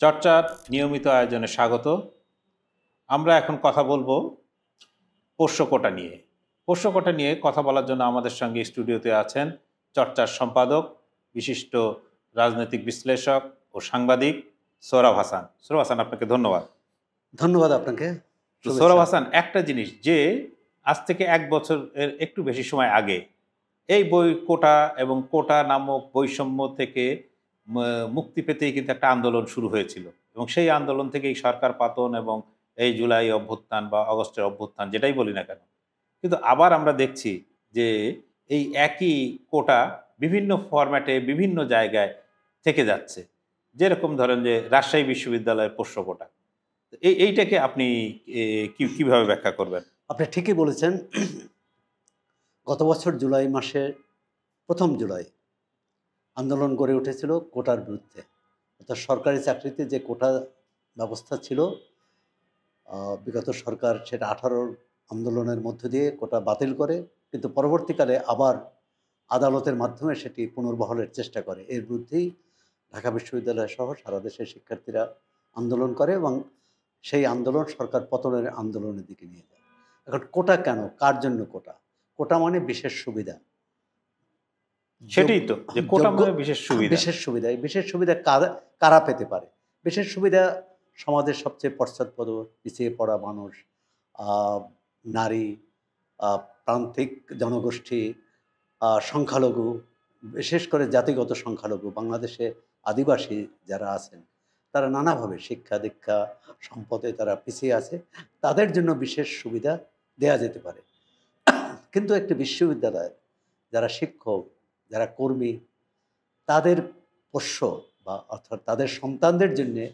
চর্চার নিয়মিত আয়োজনে স্বাগত। আমরা এখন কথা বলবো পোষ্য কোটা নিয়ে। পোষ্য কোটা নিয়ে কথা বলার জন্য আমাদের সঙ্গে স্টুডিওতে আছেন চর্চার সম্পাদক, বিশিষ্ট রাজনৈতিক বিশ্লেষক ও সাংবাদিক সোহরাব হাসান। সোহরাব হাসান, আপনাকে ধন্যবাদ। ধন্যবাদ আপনাকে। সোহরাব হাসান, একটা জিনিস যে আজ থেকে 1 বছরের একটু বেশি সময় আগে এই কোটা এবং কোটা নামক বৈষম্য থেকে মুক্তি পেতেই কিন্তু একটা আন্দোলন শুরু হয়েছিল এবং সেই আন্দোলন থেকেই সরকার পতন এবং এই জুলাই অভ্যুত্থান বা আগস্টের অভ্যুত্থান যেটাই বলি না কেন। কিন্তু আবার আমরা দেখছি যে এই একই কোটা বিভিন্ন ফরম্যাটে বিভিন্ন জায়গায় থেকে যাচ্ছে। যেরকম ধরেন যে রাজশাহী বিশ্ববিদ্যালয়ের পোষ্য কোটা, এইটাকে আপনি কিভাবে ব্যাখ্যা করবেন? আপনি ঠিকই বলেছেন। গত বছর জুলাই মাসে 1 জুলাই আন্দোলন গড়ে উঠেছিল কোটার বিরুদ্ধে। অর্থাৎ সরকারি চাকরিতে যে কোটা ব্যবস্থা ছিল, বিগত সরকার সেটা 18 আন্দোলনের মধ্য দিয়ে কোটা বাতিল করে, কিন্তু পরবর্তীকালে আবার আদালতের মাধ্যমে সেটি পুনর্বহালের চেষ্টা করে। এর বিরুদ্ধেই ঢাকা বিশ্ববিদ্যালয় সহ সারা দেশের শিক্ষার্থীরা আন্দোলন করে এবং সেই আন্দোলন সরকার পতনের আন্দোলনের দিকে নিয়ে যায়। এখন কোটা কেন, কার জন্য কোটা? কোটা মানে বিশেষ সুবিধা। সেটাই তো, যে কোটা মানে বিশেষ সুবিধা। বিশেষ সুবিধা, এই বিশেষ সুবিধা কারা পেতে পারে? বিশেষ সুবিধা সমাজের সবচেয়ে পশ্চাৎপদ, পিছিয়ে পড়া মানুষ, নারী, প্রান্তিক জনগোষ্ঠী, সংখ্যালঘু, বিশেষ করে জাতিগত সংখ্যালঘু, বাংলাদেশে আদিবাসী যারা আছেন তারা নানাভাবে শিক্ষা দীক্ষা সম্পদে তারা পিছিয়ে আছে, তাদের জন্য বিশেষ সুবিধা দেয়া যেতে পারে। কিন্তু একটি বিশ্ববিদ্যালয় যারা শিক্ষক, যারা কর্মী, তাদের পোষ্য বা অর্থাৎ তাদের সন্তানদের জন্যে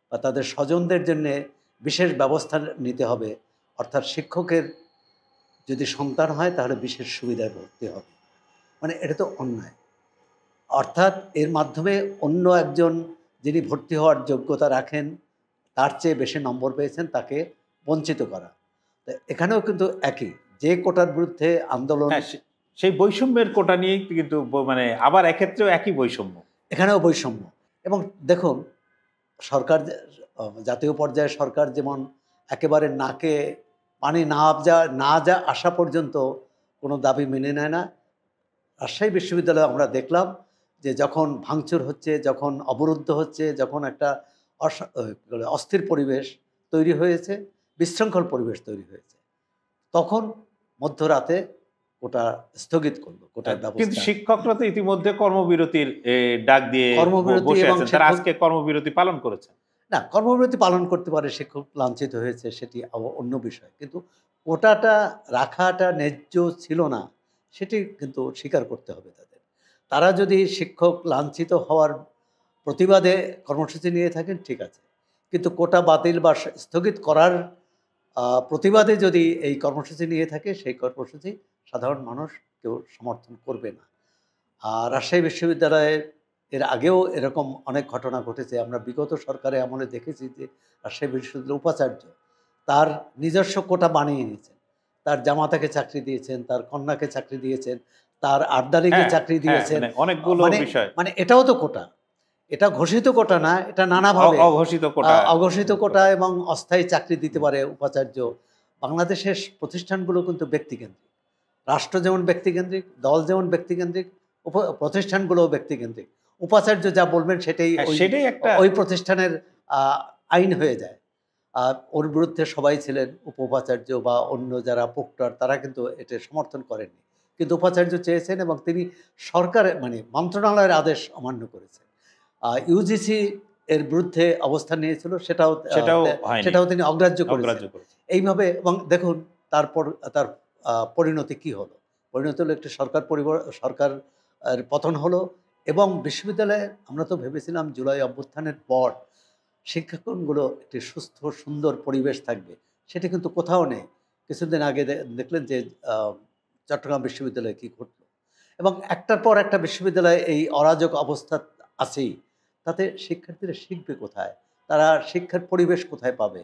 বা তাদের স্বজনদের জন্যে বিশেষ ব্যবস্থা নিতে হবে। অর্থাৎ শিক্ষকের যদি সন্তান হয় তাহলে বিশেষ সুবিধায় ভর্তি হবে, মানে এটা তো অন্যায়। অর্থাৎ এর মাধ্যমে অন্য একজন যিনি ভর্তি হওয়ার যোগ্যতা রাখেন, তার চেয়ে বেশি নম্বর পেয়েছেন, তাকে বঞ্চিত করা। তো এখানেও কিন্তু একই, যে কোটার বিরুদ্ধে আন্দোলন, সেই বৈষম্যের কোটা নিয়েই কিন্তু মানে আবার এক্ষেত্রেও একই বৈষম্য, এখানেও বৈষম্য। এবং দেখুন, সরকার জাতীয় পর্যায়ে সরকার যেমন একেবারে নাকে পানি না আসা পর্যন্ত কোনো দাবি মেনে নেয় না, রাজশাহী বিশ্ববিদ্যালয়ে আমরা দেখলাম যে যখন ভাঙচুর হচ্ছে, যখন অবরুদ্ধ হচ্ছে, যখন একটা অস্থির পরিবেশ তৈরি হয়েছে, বিশৃঙ্খল পরিবেশ তৈরি হয়েছে, তখন মধ্যরাতে ওটা স্থগিত করলো কোটার ব্যবস্থা। কিন্তু শিক্ষকরা তো ইতিমধ্যে কর্মবিরতির ডাক দিয়ে বসে আছেন, তারা আজকে কর্মবিরতি পালন করেছে। না, কর্মবিরতি পালন করতে পারে, শিক্ষক লাঞ্ছিত হয়েছে, সেটি অন্য বিষয়। কিন্তু কোটাটা রাখাটা ন্যায্য ছিল না, সেটি কিন্তু স্বীকার করতে হবে তাদের। তারা যদি শিক্ষক লাঞ্ছিত হওয়ার প্রতিবাদে কর্মসূচি নিয়ে থাকেন, ঠিক আছে, কিন্তু কোটা বাতিল বা স্থগিত করার প্রতিবাদে যদি এই কর্মসূচি নিয়ে থাকে, সেই কর্মসূচি সাধারণ মানুষ কেউ সমর্থন করবে না। আর রাজশাহী বিশ্ববিদ্যালয়ে এর আগেও এরকম অনেক ঘটনা ঘটেছে। আমরা বিগত সরকারে আমলে দেখেছি যে রাজশাহী বিশ্ববিদ্যালয়ের উপাচার্য তার নিজস্ব কোটা বানিয়ে নিয়েছেন, তার জামাতাকে চাকরি দিয়েছেন, তার কন্যাকে চাকরি দিয়েছেন, তার আর্দালিকে চাকরি দিয়েছেন, অনেকগুলো বিষয়। মানে এটাও তো কোটা, এটা ঘোষিত কোটা না, এটা নানাভাবে অঘোষিত কোটা এবং অস্থায়ী চাকরি দিতে পারে উপাচার্য। বাংলাদেশের প্রতিষ্ঠানগুলো কিন্তু ব্যক্তিকেন্দ্রিক, রাষ্ট্র যেমন ব্যক্তিকেন্দ্রিক, দল যেমন ব্যক্তিকেন্দ্রিক, প্রতিষ্ঠানগুলোও ব্যক্তিকেন্দ্রিক। উপাচার্য যা বলবেন সেটাই ওই প্রতিষ্ঠানের আইন হয়ে যায়। ওর বিরুদ্ধে সবাই ছিলেন, উপাচার্য বা অন্য যারা প্রক্টর, তারা কিন্তু এটা সমর্থন করেননি। কিন্তু উপাচার্য চেয়েছেন এবং তিনি সরকারের মানে মন্ত্রণালয়ের আদেশ অমান্য করেছেন। ইউজিসি এর বিরুদ্ধে অবস্থান নিয়েছিল, সেটাও তিনি অগ্রাহ্য করেছেন। এইভাবে, এবং দেখুন তারপর তার পরিণতি কি হলো। পরিণতি হলো একটি সরকার পতন হলো এবং বিশ্ববিদ্যালয়ে আমরা তো ভেবেছিলাম জুলাই অভ্যুত্থানের পর শিক্ষাঙ্গনগুলো একটি সুস্থ সুন্দর পরিবেশ থাকবে, সেটা কিন্তু কোথাও নেই। কিছুদিন আগে দেখলেন যে চট্টগ্রাম বিশ্ববিদ্যালয়ে কী ঘটল, এবং একটার পর একটা বিশ্ববিদ্যালয়ে এই অরাজক অবস্থা আছেই। তাতে শিক্ষার্থীরা শিখবে কোথায়? তারা শিক্ষার পরিবেশ কোথায় পাবে?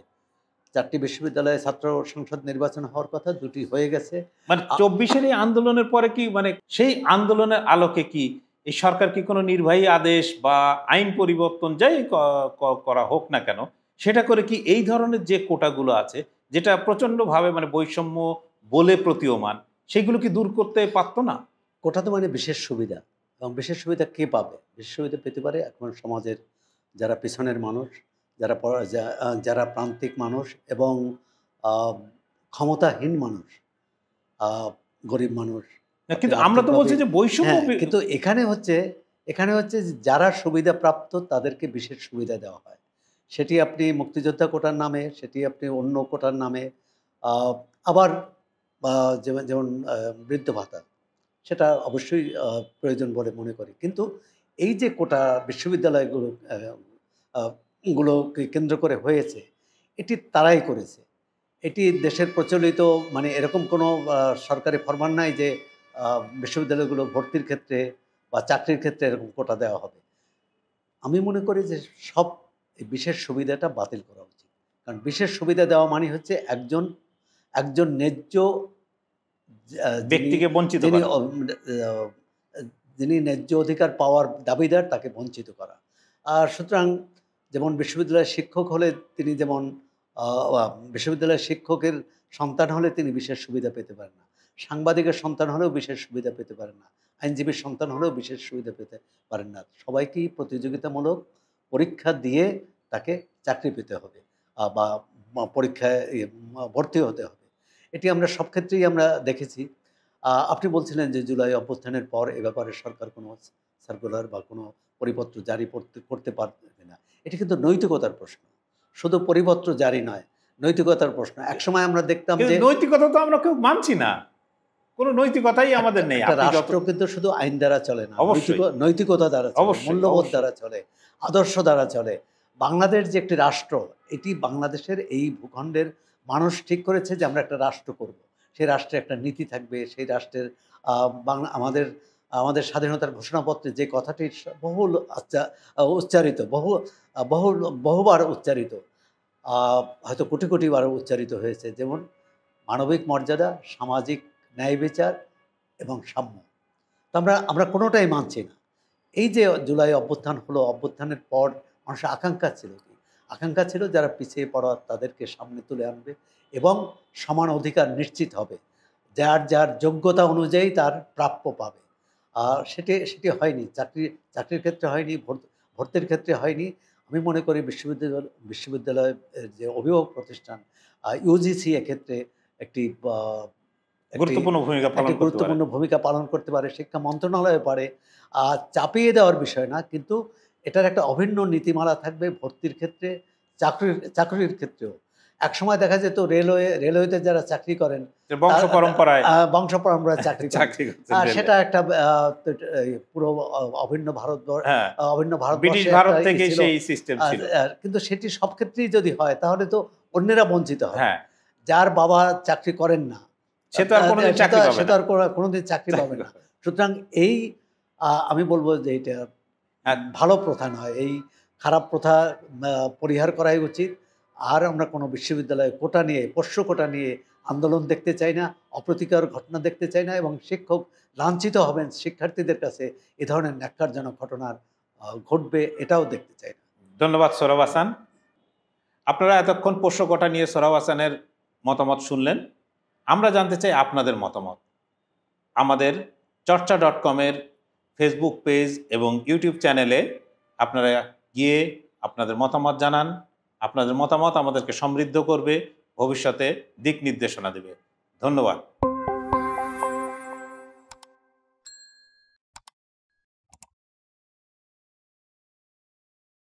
4টি বিশ্ববিদ্যালয়ে ছাত্র সংসদ নির্বাচন হওয়ার কথা, 2টি হয়ে গেছে। মানে 24-এর এই আন্দোলনের পরে কি মানে সেই আন্দোলনের আলোকে কি এই সরকার কি কোনো নির্বাহী আদেশ বা আইন পরিবর্তন যাই করা হোক না কেন, সেটা করে কি এই ধরনের যে কোটাগুলো আছে, যেটা প্রচণ্ডভাবে মানে বৈষম্য বলে প্রতীয়মান, সেগুলো কি দূর করতে পারতো না? কোটা তো মানে বিশেষ সুবিধা, এবং বিশেষ সুবিধা কে পাবে? বিশেষ সুবিধা পেতে পারে এখন সমাজের যারা পিছনের মানুষ, যারা প্রান্তিক মানুষ, এবং আহ, ক্ষমতাহীন মানুষ, গরিব মানুষ। না, কিন্তু আমরা তো বলছি যে বৈষম্য হ্যাঁ, কিন্তু এখানে হচ্ছে যে যারা সুবিধাপ্রাপ্ত তাদেরকে বিশেষ সুবিধা দেওয়া হয়। সেটি আপনি মুক্তিযোদ্ধা কোটার নামে, সেটি আপনি অন্য কোটার নামে, আহ, আবার যেমন যেমন বৃদ্ধ ভাতা, সেটা অবশ্যই প্রয়োজন বলে মনে করি। কিন্তু এই যে কোটা বিশ্ববিদ্যালয়গুলো গুলোকে কেন্দ্র করে হয়েছে, এটি তারাই করেছে। এটি দেশের প্রচলিত, মানে এরকম কোনো সরকারি ফরমান নাই যে বিশ্ববিদ্যালয়গুলো ভর্তির ক্ষেত্রে বা চাকরির ক্ষেত্রে এরকম কোটা দেওয়া হবে। আমি মনে করি যে সব এই বিশেষ সুবিধাটা বাতিল করা উচিত। কারণ বিশেষ সুবিধা দেওয়া মানে হচ্ছে একজন একজন ন্যায্য ব্যক্তিকে বঞ্চিত যিনি করা। যিনি ন্যায্য অধিকার পাওয়ার দাবিদার তাকে বঞ্চিত করা। আর সুতরাং যেমন বিশ্ববিদ্যালয়ের শিক্ষক হলে তিনি যেমন বিশ্ববিদ্যালয়ের শিক্ষকের সন্তান হলে তিনি বিশেষ সুবিধা পেতে পারেন না, সাংবাদিকের সন্তান হলেও বিশেষ সুবিধা পেতে পারেন না, আইনজীবীর সন্তান হলেও বিশেষ সুবিধা পেতে পারেন না। সবাইকেই প্রতিযোগিতামূলক পরীক্ষা দিয়ে তাকে চাকরি পেতে হবে, বা পরীক্ষায় ভর্তি হতে হবে। এটি আমরা সব ক্ষেত্রেই আমরা দেখেছি। আপনি বলছিলেন যে জুলাই অভ্যুত্থানের পর এ ব্যাপারে সরকার কোনো সার্কুলার বা কোনো পরিপত্র জারি করতে পারবে না। এটি কিন্তু নৈতিকতার প্রশ্ন, শুধু পরিপত্র জারি নয়, নৈতিকতার প্রশ্ন। একসময় আমরা দেখতাম যে নৈতিকতা তো আমরা কেউ মানছি না, কোনো নৈতিকতাই আমাদের নেই। রাষ্ট্র কিন্তু শুধু আইন দ্বারা চলে না, নৈতিকতা দ্বারা চলে, মূল্যবোধ দ্বারা চলে, আদর্শ দ্বারা চলে। বাংলাদেশ যে একটি রাষ্ট্র, এটি বাংলাদেশের এই ভূখণ্ডের মানুষ ঠিক করেছে যে আমরা একটা রাষ্ট্র করব। সেই রাষ্ট্রে একটা নীতি থাকবে, সেই রাষ্ট্রের আমাদের স্বাধীনতার ঘোষণাপত্রে যে কথাটি বহুল উচ্চারিত, বহুবার উচ্চারিত, হয়তো কোটি কোটি বার উচ্চারিত হয়েছে, যেমন মানবিক মর্যাদা, সামাজিক ন্যায় বিচার এবং সাম্য। তো আমরা কোনোটাই মানছি না। এই যে জুলাই অভ্যুত্থান হলো, অভ্যুত্থানের পর মানুষের আকাঙ্ক্ষা ছিল কি? আকাঙ্ক্ষা ছিল যারা পিছিয়ে পড়া তাদেরকে সামনে তুলে আনবে এবং সমান অধিকার নিশ্চিত হবে, যার যার যোগ্যতা অনুযায়ী তার প্রাপ্য পাবে। সেটি হয়নি। চাকরির ক্ষেত্রে হয়নি, ভর্তির ক্ষেত্রে হয়নি। আমি মনে করি বিশ্ববিদ্যালয়ের যে অভিভাবক প্রতিষ্ঠান ইউজিসি এক্ষেত্রে একটি গুরুত্বপূর্ণ ভূমিকা পালন করতে পারে। শিক্ষা মন্ত্রণালয় পারে, চাপিয়ে দেওয়ার বিষয় না, কিন্তু এটার একটা অভিন্ন নীতিমালা থাকবে ভর্তির ক্ষেত্রে, চাকরির ক্ষেত্রেও। একসময় দেখা যেত রেলওয়েতে যারা চাকরি করেন বংশ পরম্পরায় চাকরি, সেটা একটা পুরো অভিন্ন ভারত থেকে সেই সিস্টেম ছিল। কিন্তু সেটি সব ক্ষেত্রেই যদি হয় তাহলে তো অন্যেরা বঞ্চিত হয়। যার বাবা চাকরি করেন না সে তো আর কোনোদিন চাকরি পাবে না। সুতরাং এই আমি বলবো যে এটা ভালো প্রথা নয়, এই খারাপ প্রথা পরিহার করাই উচিত। আর আমরা কোনো বিশ্ববিদ্যালয়ে কোটা নিয়ে, পোষ্য কোটা নিয়ে আন্দোলন দেখতে চাই না, অপ্রীতিকর ঘটনা দেখতে চাই না, এবং শিক্ষক লাঞ্ছিত হবেন শিক্ষার্থীদের কাছে এ ধরনের ন্যাক্কারজনক ঘটনার ঘটবে, এটাও দেখতে চাই না। ধন্যবাদ সোহরাব হাসান। আপনারা এতক্ষণ পোষ্য কোটা নিয়ে সোহরাব হাসানের মতামত শুনলেন। আমরা জানতে চাই আপনাদের মতামত। আমাদের চর্চা.com-এর ফেসবুক পেজ এবং ইউটিউব চ্যানেলে আপনারা গিয়ে আপনাদের মতামত জানান। আপনাদের মতামত আমাদেরকে সমৃদ্ধ করবে, ভবিষ্যতে দিক নির্দেশনা দেবে। ধন্যবাদ।